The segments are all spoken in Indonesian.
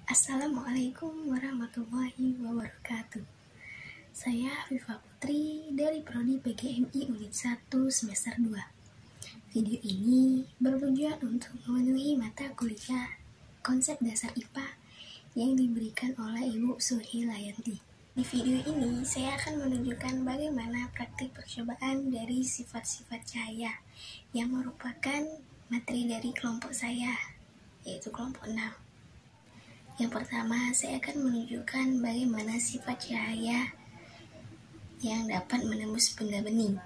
Assalamualaikum warahmatullahi wabarakatuh. Saya Viva Putri dari Prodi PGMI Unit 1 semester 2. Video ini bertujuan untuk memenuhi mata kuliah konsep dasar IPA yang diberikan oleh Ibu Suhilayanti. Di video ini saya akan menunjukkan bagaimana praktik percobaan dari sifat-sifat cahaya yang merupakan materi dari kelompok saya, yaitu kelompok 6. Yang pertama, saya akan menunjukkan bagaimana sifat cahaya yang dapat menembus benda bening.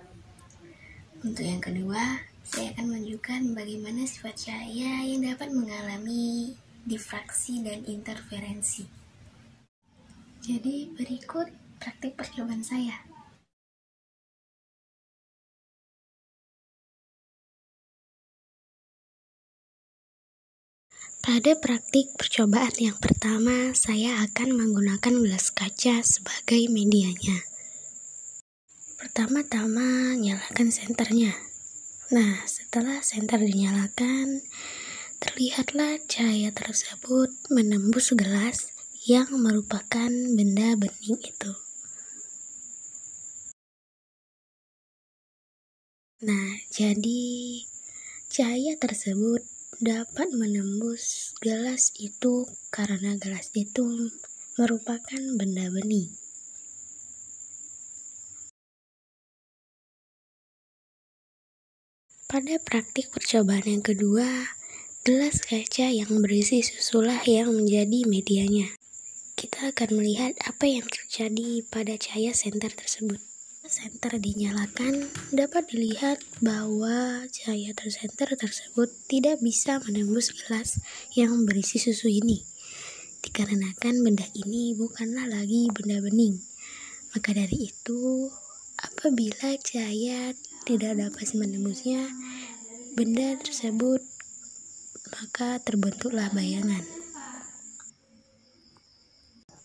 Untuk yang kedua, saya akan menunjukkan bagaimana sifat cahaya yang dapat mengalami difraksi dan interferensi. Jadi, berikut praktik percobaan saya. Pada praktik percobaan yang pertama, saya akan menggunakan gelas kaca sebagai medianya. Pertama-tama, nyalakan senternya. Nah, setelah senter dinyalakan, terlihatlah cahaya tersebut menembus gelas yang merupakan benda bening itu. Nah, jadi cahaya tersebut dapat menembus gelas itu karena gelas itu merupakan benda bening. Pada praktik percobaan yang kedua, gelas kaca yang berisi susulah yang menjadi medianya. Kita akan melihat apa yang terjadi pada cahaya senter tersebut. Senter dinyalakan, dapat dilihat bahwa cahaya tersenter tersebut tidak bisa menembus gelas yang berisi susu ini, dikarenakan benda ini bukanlah lagi benda bening. Maka dari itu, apabila cahaya tidak dapat menembusnya benda tersebut, maka terbentuklah bayangan.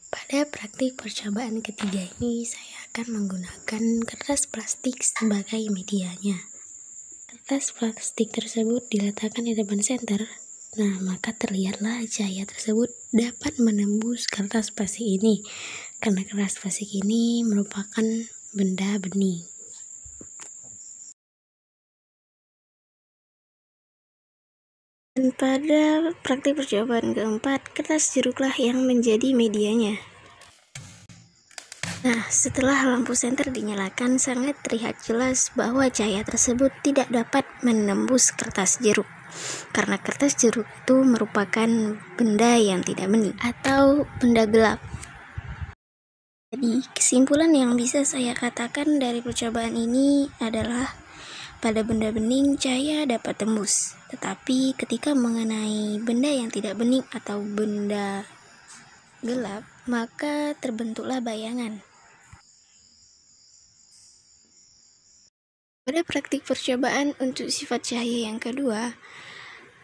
Pada praktik percobaan ketiga ini, saya akan menggunakan kertas plastik sebagai medianya. Kertas plastik tersebut diletakkan di depan senter. Nah, maka terlihatlah cahaya tersebut dapat menembus kertas plastik ini, karena kertas plastik ini merupakan benda bening. Dan pada praktik percobaan keempat, kertas jeruklah yang menjadi medianya. Nah, setelah lampu senter dinyalakan, sangat terlihat jelas bahwa cahaya tersebut tidak dapat menembus kertas jeruk, karena kertas jeruk itu merupakan benda yang tidak bening atau benda gelap. Jadi, kesimpulan yang bisa saya katakan dari percobaan ini adalah pada benda bening cahaya dapat tembus, tetapi ketika mengenai benda yang tidak bening atau benda gelap, maka terbentuklah bayangan. Pada praktik percobaan untuk sifat cahaya yang kedua,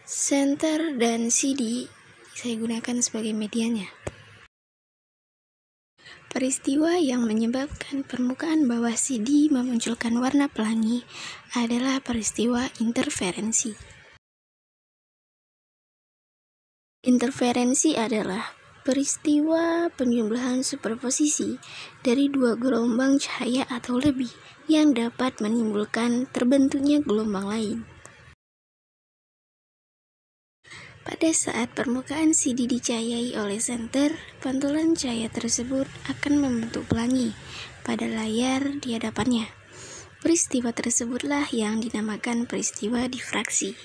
senter dan CD saya gunakan sebagai medianya. Peristiwa yang menyebabkan permukaan bawah CD memunculkan warna pelangi adalah peristiwa interferensi. Interferensi adalah peristiwa penjumlahan superposisi dari dua gelombang cahaya atau lebih yang dapat menimbulkan terbentuknya gelombang lain. Pada saat permukaan CD dicahayai oleh senter, pantulan cahaya tersebut akan membentuk pelangi pada layar di hadapannya. Peristiwa tersebutlah yang dinamakan peristiwa difraksi.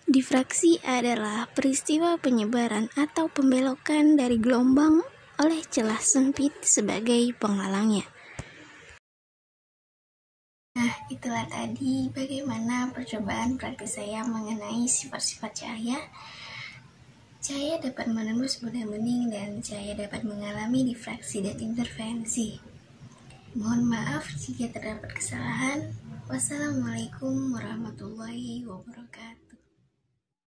Difraksi adalah peristiwa penyebaran atau pembelokan dari gelombang oleh celah sempit sebagai penghalangnya. Nah, itulah tadi bagaimana percobaan praktis saya mengenai sifat-sifat cahaya. Cahaya dapat menembus benda bening dan cahaya dapat mengalami difraksi dan interferensi. Mohon maaf jika terdapat kesalahan. Wassalamualaikum warahmatullahi wabarakatuh.